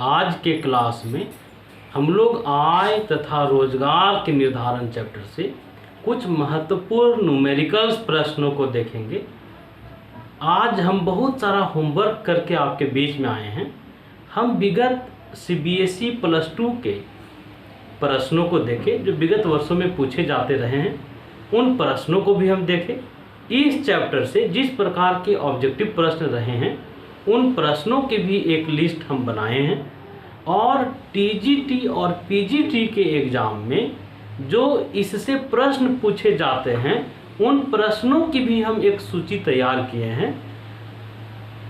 आज के क्लास में हम लोग आय तथा रोजगार के निर्धारण चैप्टर से कुछ महत्वपूर्ण न्यूमेरिकल्स प्रश्नों को देखेंगे। आज हम बहुत सारा होमवर्क करके आपके बीच में आए हैं। हम विगत CBSE +2 के प्रश्नों को देखें जो विगत वर्षों में पूछे जाते रहे हैं, उन प्रश्नों को भी हम देखें। इस चैप्टर से जिस प्रकार के ऑब्जेक्टिव प्रश्न रहे हैं उन प्रश्नों की भी एक लिस्ट हम बनाए हैं, और TGT और PGT के एग्ज़ाम में जो इससे प्रश्न पूछे जाते हैं उन प्रश्नों की भी हम एक सूची तैयार किए हैं।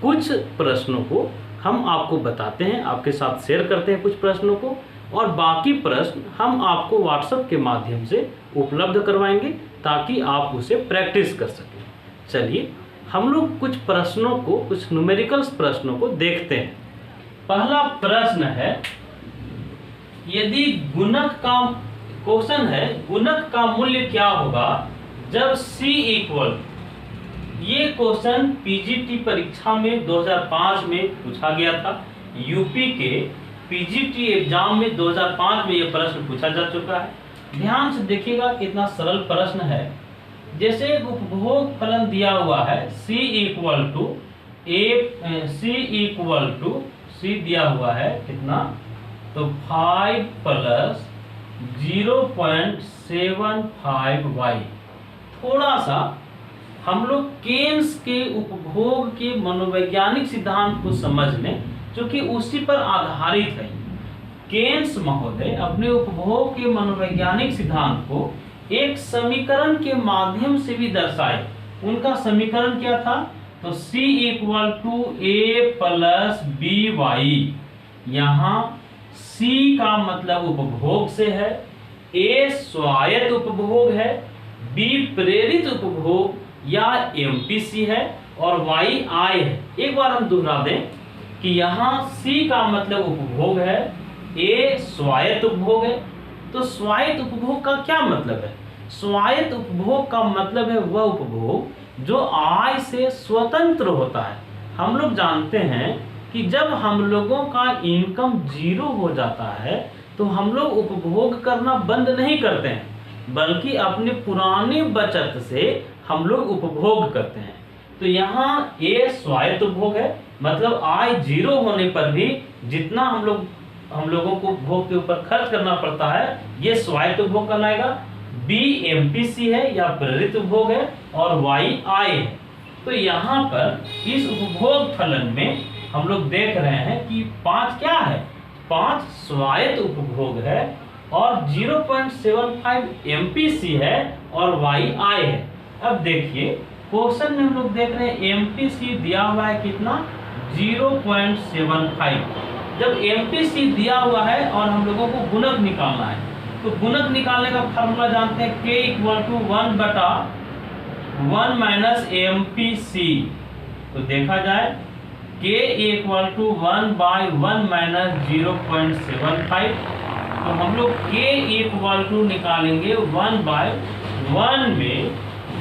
कुछ प्रश्नों को हम आपको बताते हैं, आपके साथ शेयर करते हैं कुछ प्रश्नों को, और बाकी प्रश्न हम आपको व्हाट्सएप के माध्यम से उपलब्ध करवाएंगे ताकि आप उसे प्रैक्टिस कर सकें। चलिए हम लोग कुछ प्रश्नों को, कुछ न्यूमेरिकल्स प्रश्नों को देखते हैं। पहला प्रश्न है, यदि गुणक का क्वेश्चन है, गुणक का मूल्य क्या होगा जब C इक्वल, ये क्वेश्चन PGT परीक्षा में 2005 में पूछा गया था। यूपी के PGT एग्जाम में 2005 में ये प्रश्न पूछा जा चुका है। ध्यान से देखिएगा कितना सरल प्रश्न है। जैसे उपभोग फलन दिया हुआ है C दिया हुआ है कितना, तो 5 + 0.75y। थोड़ा सा हम लोग केन्स के उपभोग के मनोवैज्ञानिक सिद्धांत को समझ लें जो कि उसी पर आधारित है। केन्स महोदय अपने उपभोग के मनोवैज्ञानिक सिद्धांत को एक समीकरण के माध्यम से भी दर्शाए। उनका समीकरण क्या था, तो C = A + BY। यहाँ C का मतलब उपभोग से है, A स्वायत्त उपभोग है, B प्रेरित उपभोग या MPC है, और Y आय है। एक बार हम दोहरा दें कि यहाँ C का मतलब उपभोग है, A स्वायत्त उपभोग है। तो स्वायत्त उपभोग का क्या मतलब है? स्वायत्त उपभोग का मतलब है वह उपभोग जो आय से स्वतंत्र होता है। हम लोग जानते हैं कि जब हम लोगों का इनकम 0 हो जाता है तो हम लोग उपभोग करना बंद नहीं करते हैं, बल्कि अपने पुरानी बचत से हम लोग उपभोग करते हैं। तो यहाँ A स्वायत्त उपभोग है, मतलब आय 0 होने पर भी जितना हम लोगों को उपभोग के ऊपर खर्च करना पड़ता है ये स्वायत्त उपभोग कहलाएगा। B MPC है या प्रेरित उपभोग है, और Y आय है। तो यहाँ पर इस उपभोग फलन में हम लोग देख रहे हैं कि 5 क्या है, 5 स्वायत्त उपभोग है, और 0.75 MPC है, और Y आय है। अब देखिए क्वेश्चन में हम लोग देख रहे हैं MPC दिया हुआ है कितना, 0.75। जब MPC दिया हुआ है और हम लोगों को गुणक निकालना है, तो गुणक निकालने का फार्मूला जानते हैं, K = 1/1 - MPC। तो देखा जाए K = 1/1 - 0.75। तो हम लोग K = निकालेंगे 1/1 में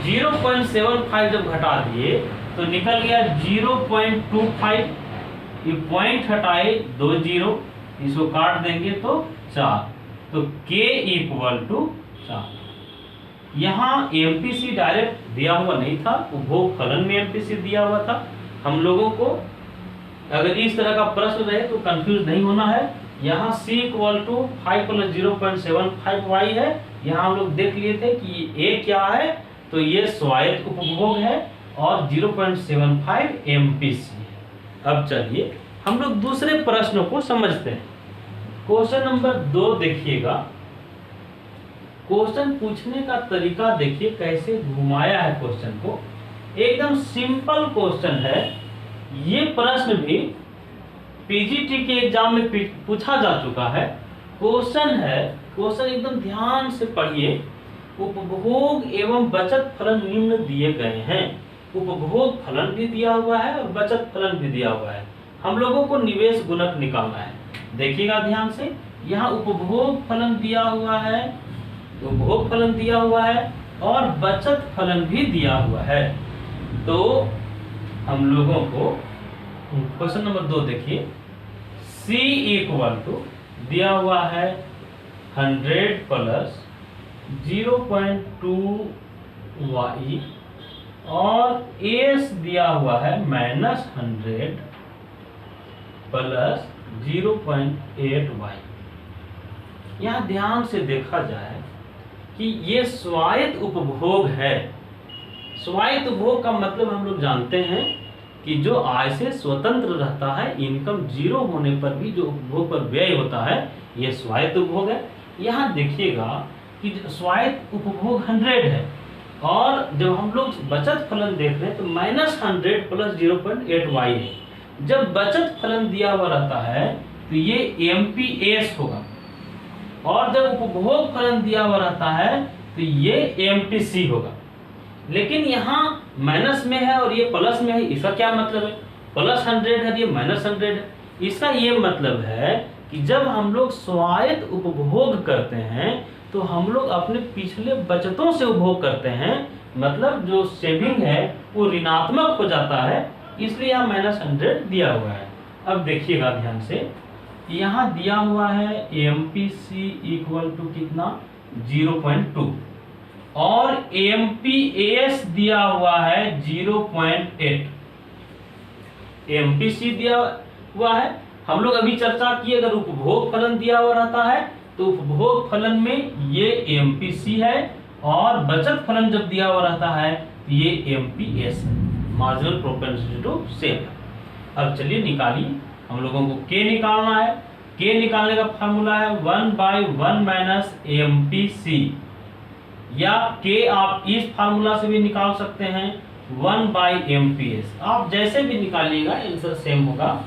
0.75 जब घटा दिए तो निकल गया 0.25। ये पॉइंट हटाए 2 0, इसको काट देंगे तो 4। तो K = 4। यहाँ MPC डायरेक्ट दिया हुआ नहीं था, उपभोग फलन में MPC दिया हुआ था। हम लोगों को अगर इस तरह का प्रश्न रहे तो कंफ्यूज नहीं होना है। यहाँ C = 5 + 0.75y है। यहाँ हम लोग देख लिए थे कि A क्या है, तो ये स्वायत्त उपभोग है और 0.75 MPC है। अब चलिए हम लोग दूसरे प्रश्नों को समझते हैं। क्वेश्चन नंबर 2 देखिएगा। क्वेश्चन पूछने का तरीका देखिए कैसे घुमाया है क्वेश्चन को। एकदम सिंपल क्वेश्चन है। ये प्रश्न भी PGT के एग्जाम में पूछा जा चुका है। क्वेश्चन है, क्वेश्चन एकदम ध्यान से पढ़िए। उपभोग एवं बचत फलन निम्न दिए गए हैं। उपभोग फलन भी दिया हुआ है और बचत फलन भी दिया हुआ है। हम लोगों को निवेश गुणक निकालना है। देखिएगा ध्यान से, यहाँ उपभोग फलन दिया हुआ है, उपभोग फलन दिया हुआ है और बचत फलन भी दिया हुआ है। तो हम लोगों को क्वेश्चन नंबर 2 देखिए, C इक्वल टू दिया हुआ है 100 प्लस 0.2 y और S दिया हुआ है -100 प्लस 0.8 y। यहाँ ध्यान से देखा जाए कि ये स्वायत्त उपभोग है। स्वायत्त उपभोग का मतलब हम लोग जानते हैं कि जो आय से स्वतंत्र रहता है, इनकम जीरो होने पर भी जो उपभोग पर व्यय होता है, ये स्वायत्त उपभोग है। यहाँ देखिएगा कि स्वायत्त उपभोग 100 है और जब हम लोग बचत फलन देख रहे हैं तो -100 प्लस 0.8 y है। जब बचत फलन दिया हुआ रहता है तो ये MPS होगा और जब उपभोग फलन दिया हुआ रहता है तो ये MPC होगा। लेकिन यहाँ माइनस में है और ये प्लस में है, इसका क्या मतलब है? प्लस 100 है, ये -100 है। इसका ये मतलब है कि जब हम लोग स्वायत्त उपभोग करते हैं तो हम लोग अपने पिछले बचतों से उपभोग करते हैं, मतलब जो सेविंग है वो ऋणात्मक हो जाता है, इसलिए यहाँ -100 दिया हुआ है। अब देखिएगा ध्यान से, यहाँ दिया हुआ है MPC इक्वल टू कितना 0.2 और MPS दिया हुआ है 0.8। MPC दिया हुआ है, हम लोग अभी चर्चा की, अगर उपभोग फलन दिया हुआ रहता है तो उपभोग फलन में ये MPC है और बचत फलन जब दिया हुआ रहता है तो ये MPS है, मार्जिनल प्रोपेंसिटी टू सेल। अब चलिए निकालिए, हम लोगों को K निकालना है। K निकालने का फार्मूला है 1/1 माइनस MPC, या K आप इस फार्मूला से भी निकाल सकते हैं 1/MPS। आप जैसे भी निकालिएगा आंसर सेम होगा।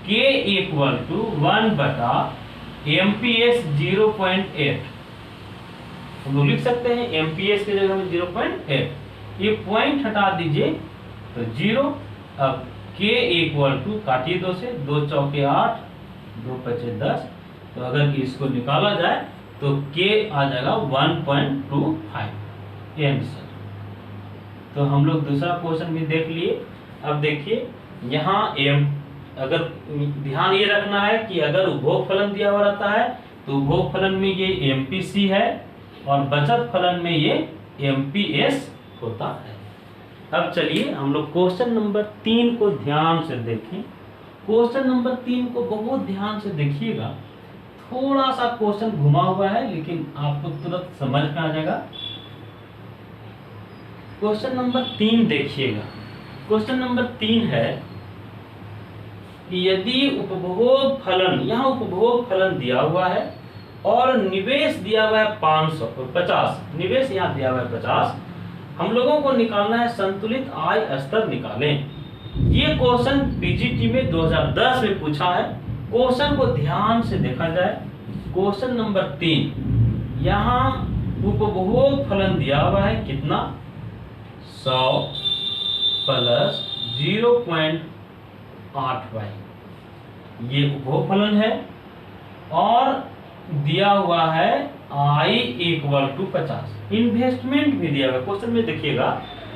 K इक्वल टू 1/MPS 0.8, हम लोग लिख सकते हैं MPS की जगह में 0.8। ये पॉइंट हटा दीजिए तो 0। अब K इक्वल टू काटिए 2 से, 2 चौके 8, 2 पचे 10, तो अगर कि इसको निकाला जाए तो K आ जाएगा 1.25 आंसर। तो हम लोग दूसरा क्वेश्चन भी देख लिए। अब देखिए यहाँ अगर ध्यान ये रखना है कि अगर उपभोग फलन दिया हुआ रहता है तो उपभोग फलन में ये MPC है और बचत फलन में ये MPS होता है। अब चलिए हम लोग क्वेश्चन नंबर 3 को ध्यान से देखें। क्वेश्चन नंबर 3 को बहुत ध्यान से देखिएगा, थोड़ा सा क्वेश्चन घुमा हुआ है लेकिन आपको तुरंत समझ में आ जाएगा। क्वेश्चन नंबर 3 देखिएगा। क्वेश्चन नंबर 3 है कि यदि उपभोग फलन, यहाँ उपभोग फलन दिया हुआ है और निवेश दिया हुआ है 50, निवेश यहाँ दिया हुआ है 50, हम लोगों को निकालना है संतुलित आय स्तर निकालें। ये क्वेश्चन पीजीटी में 2010 में पूछा है। क्वेश्चन को ध्यान से देखा जाए। क्वेश्चन नंबर 3, यहाँ उपभोग फलन दिया हुआ है कितना 100 प्लस 0.8y, ये उपभोग फलन है और दिया हुआ है I इक्वल टू 50। इन्वेस्टमेंट भी दिया हुआ है। क्वेश्चन में देखिएगा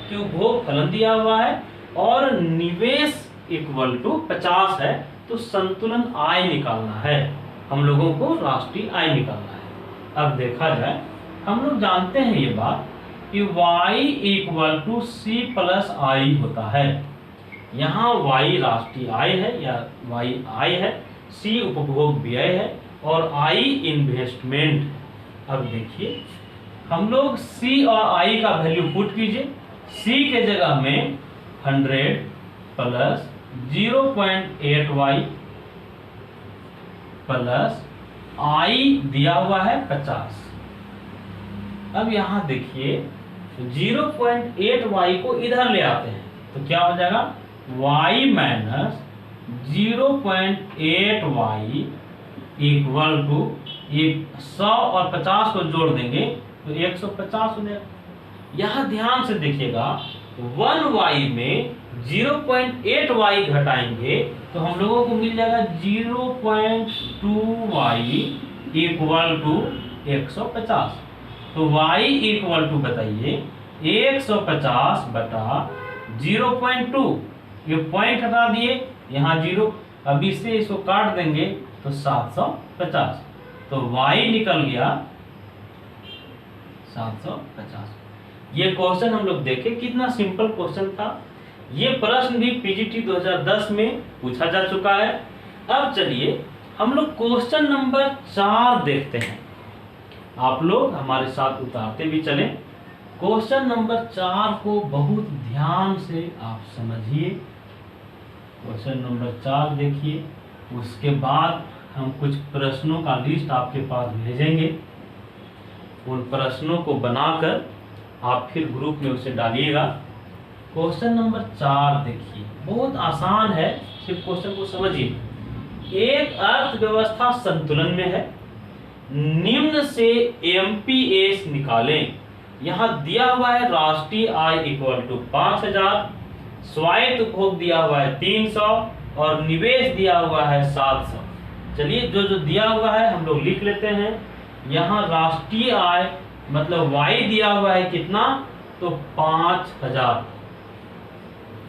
कि उपभोग फलन दिया हुआ है और निवेश इक्वल टू 50 है, तो संतुलन आय निकालना है, हम लोगों को राष्ट्रीय आय निकालना है। अब देखा जाए, हम लोग जानते हैं ये बात कि y equal to C plus I होता है। यहाँ y राष्ट्रीय आय है या y आय है, C उपभोग व्यय है और I इन्वेस्टमेंट। अब देखिए हम लोग C और I का वैल्यू पुट कीजिए। C के जगह में 100 प्लस 0.8y प्लस I दिया हुआ है 50। अब यहाँ देखिए 0.8y को इधर ले आते हैं तो क्या हो जाएगा y minus 0.8y equal to, ये 100 और 50 को जोड़ देंगे तो 150 हो जाएगा। यहाँ ध्यान से देखिएगा 1y में 0.8y घटाएंगे तो हम लोगों को मिल जाएगा 0.2y इक्वल टू 150। तो y इक्वल टू बताइए 150 बटा 0.2, ये पॉइंट हटा दिए, यहाँ 0 अब इससे इसको काट देंगे तो 750, तो y निकल गया 750। ये क्वेश्चन हम लोग देखे, कितना सिंपल क्वेश्चन था। ये प्रश्न भी पीजीटी 2010 में पूछा जा चुका है। अब चलिए हम लोग क्वेश्चन नंबर 4 देखते हैं। आप लोग हमारे साथ उतारते भी चलें। क्वेश्चन नंबर 4 को बहुत ध्यान से आप समझिए। क्वेश्चन नंबर 4 देखिए, उसके बाद हम कुछ प्रश्नों का लिस्ट आपके पास भेजेंगे। उन प्रश्नों को बनाकर आप फिर ग्रुप में उसे डालिएगा। क्वेश्चन नंबर 4 देखिए, बहुत आसान है, सिर्फ क्वेश्चन को समझिए। एक अर्थव्यवस्था संतुलन में है, निम्न से एमपीएस निकालें। यहाँ दिया हुआ है राष्ट्रीय आय इक्वल टू 5000, स्वायत्त उपभोग दिया हुआ है 300 और निवेश दिया हुआ है 700। चलिए जो जो दिया हुआ है हम लोग लिख लेते हैं। यहाँ राष्ट्रीय आय मतलब वाई दिया हुआ है कितना, तो 5000।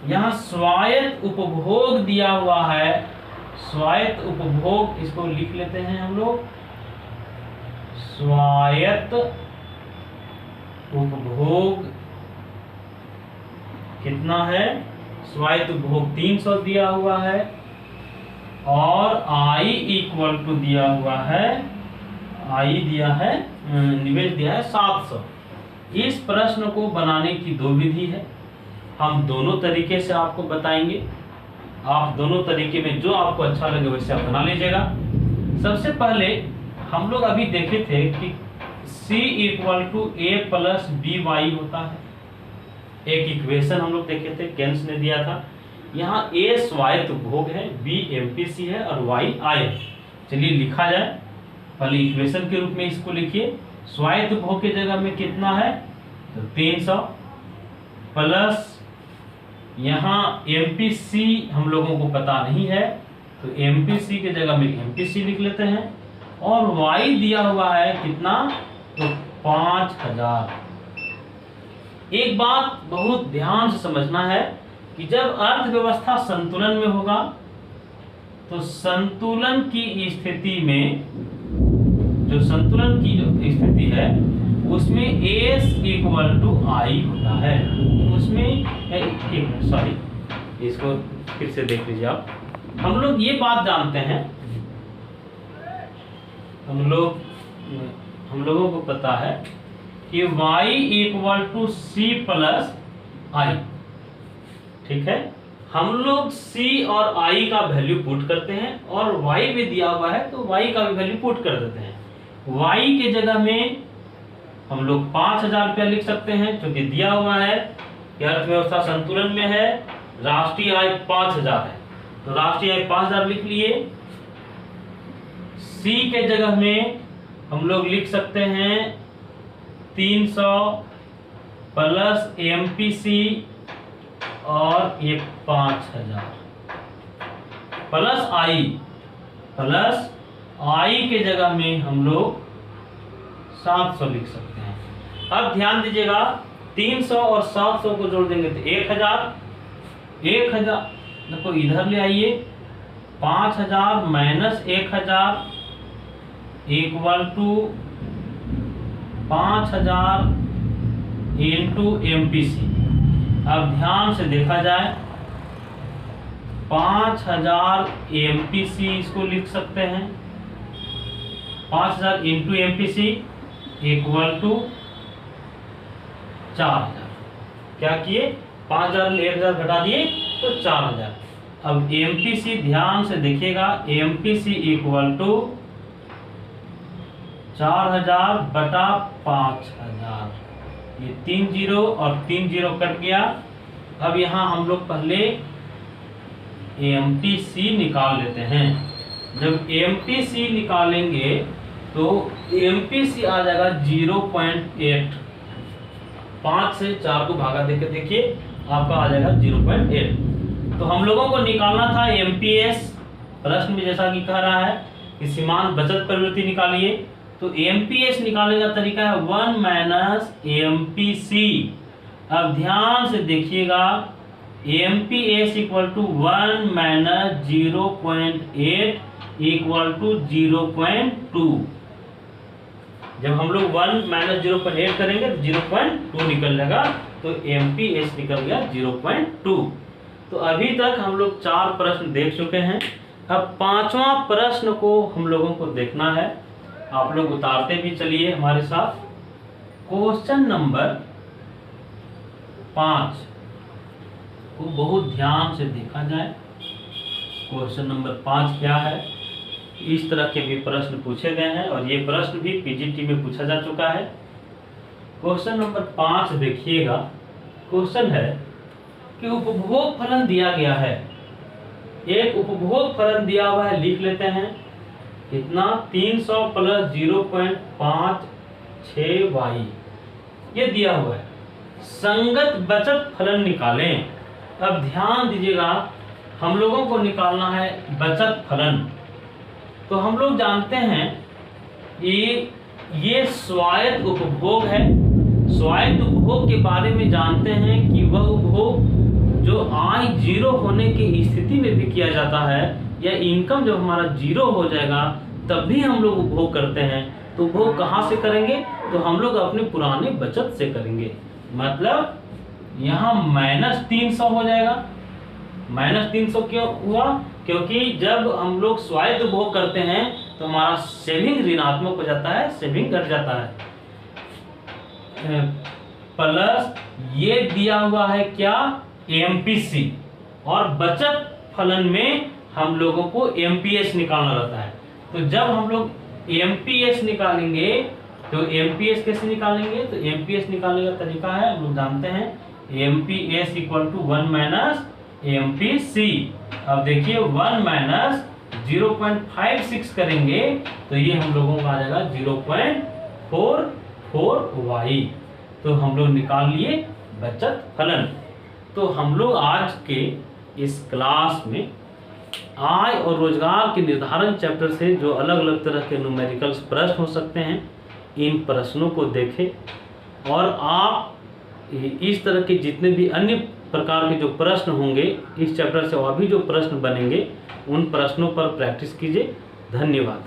यहाँ स्वायत्त उपभोग दिया हुआ है, स्वायत्त उपभोग इसको लिख लेते हैं हम लोग, स्वायत्त उपभोग कितना है, स्वायत्त उपभोग 300 दिया हुआ है और आई इक्वल टू दिया हुआ है, आई दिया है, निवेश दिया है 700। इस प्रश्न को बनाने की दो विधि है, हम दोनों तरीके से आपको बताएंगे। आप दोनों तरीके में जो आपको अच्छा लगे वैसे आप बना लीजिएगा। सबसे पहले हम लोग अभी देखे थे कि C equal to A plus B Y होता है। एक इक्वेशन हम लोग देखे थे, केन्स ने दिया था। यहाँ ए स्वायत्त उपभोग है, बी एमपीसी है और वाई आय है। चलिए लिखा जाए, पहले इक्वेशन के रूप में इसको लिखिए। स्वायत्त उपभोग की जगह में कितना है, तो 300 प्लस यहाँ एमपीसी हम लोगों को पता नहीं है, तो एमपीसी की जगह में एमपीसी लिख लेते हैं और वाई दिया हुआ है कितना, तो 5000। एक बात बहुत ध्यान से समझना है कि जब अर्थव्यवस्था संतुलन में होगा तो संतुलन की स्थिति में, जो संतुलन की जो स्थिति है उसमें एस इक्वल टू आई होता है। उसमें सॉरी, इसको फिर से देख लीजिए आप। हम लोग ये बात जानते हैं, हम लोगों को पता है कि y equal to C plus I, ठीक है। हम लोग c और i का वैल्यू पुट करते हैं और y भी दिया हुआ है तो y का भी वैल्यू पुट कर देते हैं। y के जगह में हम लोग 5000 रुपया लिख सकते हैं, क्योंकि दिया हुआ है कि अर्थव्यवस्था संतुलन में है, राष्ट्रीय आय 5000 है, तो राष्ट्रीय आय 5000 लिख लिए। c के जगह में हम लोग लिख सकते हैं 300 प्लस एमपीसी और ये 5000 प्लस आई के जगह में हम लोग 700 लिख सकते हैं। अब ध्यान दीजिएगा, 300 और 700 को जोड़ देंगे तो 1000 देखो इधर ले आइए, 5000 minus 1000 equal to 5000 into MPC. अब ध्यान से देखा जाए, 5000 एमपीसी इसको लिख सकते हैं, 5000 इंटू एमपीसी इक्वल टू 4000। क्या किए, 5000 में 1000 घटा दिए तो 4000। अब एमपीसी ध्यान से देखिएगा, एमपीसी इक्वल टू 4000 बटा 5000, ये 3 0 और 3 0 कट गया। अब यहाँ हम लोग पहले एमपीसी निकाल लेते हैं। जब एमपीसी निकालेंगे तो एमपीसी आ जाएगा 0.8, 5 से 4 को भागा देकर देखिए आपका आ जाएगा 0.8। तो हम लोगों को निकालना था एमपीएस, प्रश्न में जैसा कि कह रहा है कि सीमांत बचत प्रवृत्ति निकालिए, तो एमपीएस निकालने का तरीका है 1 माइनस एमपीसी। अब ध्यान से देखिएगा, MPS equal to 1 minus 0.8 equal to 0.2। जब हम लोग 1 माइनस 0.8 करेंगे तो 0.2 निकल जाएगा, तो MPS निकल गया 0.2। तो अभी तक हम लोग 4 प्रश्न देख चुके हैं। अब 5वां प्रश्न को हम लोगों को देखना है। आप लोग उतारते भी चलिए हमारे साथ। क्वेश्चन नंबर 5 को बहुत ध्यान से देखा जाए। क्वेश्चन नंबर 5 क्या है? इस तरह के भी प्रश्न पूछे गए हैं और ये प्रश्न भी पीजीटी में पूछा जा चुका है। क्वेश्चन नंबर 5 देखिएगा। क्वेश्चन है कि उपभोग फलन दिया गया है। एक उपभोग फलन दिया हुआ है, लिख लेते हैं। कितना? 300 प्लस 0.56y ये दिया हुआ है। संगत बचत फलन निकालें। अब ध्यान दीजिएगा, हम लोगों को निकालना है बचत फलन। तो हम लोग जानते हैं ये स्वायत्त उपभोग है। स्वायत्त उपभोग के बारे में जानते हैं कि वह उपभोग जो आय 0 होने की स्थिति में भी किया जाता है, या इनकम जब हमारा 0 हो जाएगा तब भी हम लोग उपभोग करते हैं। तो उपभोग कहाँ से करेंगे? तो हम लोग अपने पुराने बचत से करेंगे। मतलब यहाँ माइनस 300 हो जाएगा। माइनस 300 क्यों हुआ? क्योंकि जब हम लोग स्वायत्त उपभोग करते हैं तो हमारा सेविंग ऋणात्मक हो जाता है, सेविंग घट जाता है। प्लस ये दिया हुआ है क्या? MPC। और बचत फलन में हम लोगों को MPS निकालना रहता है। तो जब हम लोग MPS निकालेंगे तो MPS कैसे निकालेंगे? तो MPS निकालने का तरीका है, हम लोग जानते हैं, MPS equal to 1 minus MPC। अब देखिए 1 माइनस 0.56 करेंगे तो ये हम लोगों का आ जाएगा 0.44y। तो हम लोग निकाल लिए बचत फलन। तो हम लोग आज के इस क्लास में आय और रोजगार के निर्धारण चैप्टर से जो अलग अलग तरह के न्यूमेरिकल्स प्रश्न हो सकते हैं, इन प्रश्नों को देखें और आप इस तरह के जितने भी अन्य प्रकार के जो प्रश्न होंगे इस चैप्टर से और भी जो प्रश्न बनेंगे उन प्रश्नों पर प्रैक्टिस कीजिए। धन्यवाद।